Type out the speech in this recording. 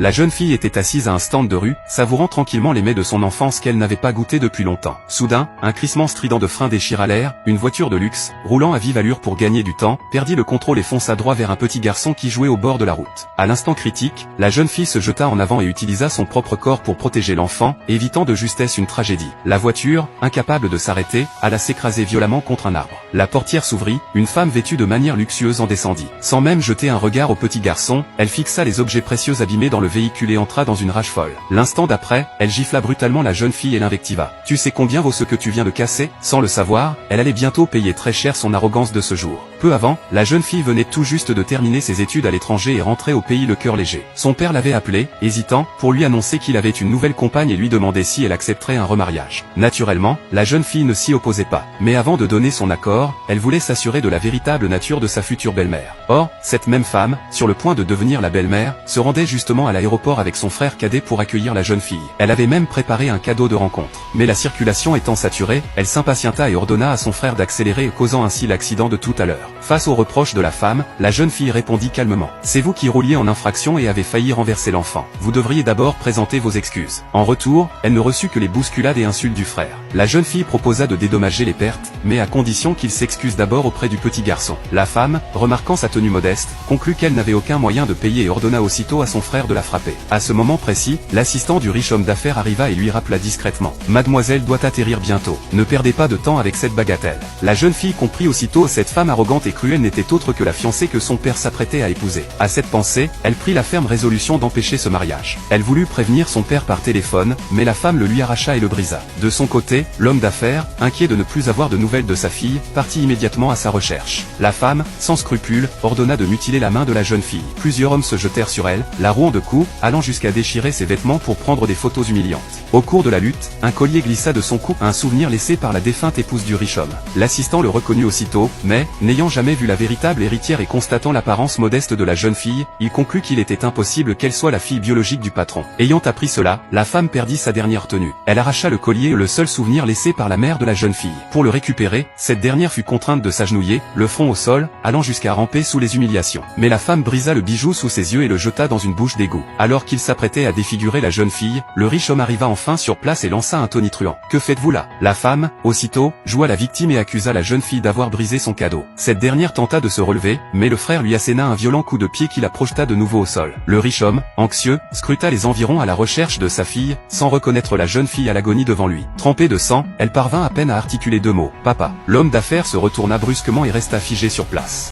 La jeune fille était assise à un stand de rue, savourant tranquillement les mets de son enfance qu'elle n'avait pas goûté depuis longtemps. Soudain, un crissement strident de frein déchira l'air, une voiture de luxe, roulant à vive allure pour gagner du temps, perdit le contrôle et fonça droit vers un petit garçon qui jouait au bord de la route. À l'instant critique, la jeune fille se jeta en avant et utilisa son propre corps pour protéger l'enfant, évitant de justesse une tragédie. La voiture, incapable de s'arrêter, alla s'écraser violemment contre un arbre. La portière s'ouvrit, une femme vêtue de manière luxueuse en descendit. Sans même jeter un regard au petit garçon, elle fixa les objets précieux abîmés dans le véhicule et entra dans une rage folle. L'instant d'après, elle gifla brutalement la jeune fille et l'invectiva. « Tu sais combien vaut ce que tu viens de casser ?» Sans le savoir, elle allait bientôt payer très cher son arrogance de ce jour. Peu avant, la jeune fille venait tout juste de terminer ses études à l'étranger et rentrait au pays le cœur léger. Son père l'avait appelée, hésitant, pour lui annoncer qu'il avait une nouvelle compagne et lui demander si elle accepterait un remariage. Naturellement, la jeune fille ne s'y opposait pas. Mais avant de donner son accord, elle voulait s'assurer de la véritable nature de sa future belle-mère. Or, cette même femme, sur le point de devenir la belle-mère, se rendait justement à l'aéroport avec son frère cadet pour accueillir la jeune fille. Elle avait même préparé un cadeau de rencontre. Mais la circulation étant saturée, elle s'impatienta et ordonna à son frère d'accélérer, causant ainsi l'accident de tout à l'heure. Face aux reproches de la femme, la jeune fille répondit calmement. « C'est vous qui rouliez en infraction et avez failli renverser l'enfant. Vous devriez d'abord présenter vos excuses. » En retour, elle ne reçut que les bousculades et insultes du frère. La jeune fille proposa de dédommager les pertes, mais à condition qu'il s'excuse d'abord auprès du petit garçon. La femme, remarquant sa tenue modeste, conclut qu'elle n'avait aucun moyen de payer et ordonna aussitôt à son frère de la frapper. À ce moment précis, l'assistant du riche homme d'affaires arriva et lui rappela discrètement. « Mademoiselle doit atterrir bientôt. Ne perdez pas de temps avec cette bagatelle. » La jeune fille comprit aussitôt cette femme arrogante et cruelle n'était autre que la fiancée que son père s'apprêtait à épouser. À cette pensée, elle prit la ferme résolution d'empêcher ce mariage. Elle voulut prévenir son père par téléphone, mais la femme le lui arracha et le brisa. De son côté, l'homme d'affaires, inquiet de ne plus avoir de nouvelles de sa fille, partit immédiatement à sa recherche. La femme, sans scrupule, ordonna de mutiler la main de la jeune fille. Plusieurs hommes se jetèrent sur elle, la rouant de coups, allant jusqu'à déchirer ses vêtements pour prendre des photos humiliantes. Au cours de la lutte, un collier glissa de son cou, un souvenir laissé par la défunte épouse du riche homme. L'assistant le reconnut aussitôt, mais, n'ayant jamais vu la véritable héritière et constatant l'apparence modeste de la jeune fille, il conclut qu'il était impossible qu'elle soit la fille biologique du patron. Ayant appris cela, la femme perdit sa dernière tenue. Elle arracha le collier, le seul souvenir laissé par la mère de la jeune fille. Pour le récupérer, cette dernière fut contrainte de s'agenouiller, le front au sol, allant jusqu'à ramper sous les humiliations. Mais la femme brisa le bijou sous ses yeux et le jeta dans une bouche d'égout. Alors qu'il s'apprêtait à défigurer la jeune fille, le riche homme arriva enfin sur place et lança un tonitruant. « Que faites-vous là ?» La femme, aussitôt, joua la victime et accusa la jeune fille d'avoir brisé son cadeau. Cette dernière tenta de se relever, mais le frère lui asséna un violent coup de pied qui la projeta de nouveau au sol. Le riche homme, anxieux, scruta les environs à la recherche de sa fille, sans reconnaître la jeune fille à l'agonie devant lui. Trempée de sang, elle parvint à peine à articuler deux mots. « Papa ». L'homme d'affaires se retourna brusquement et resta figé sur place.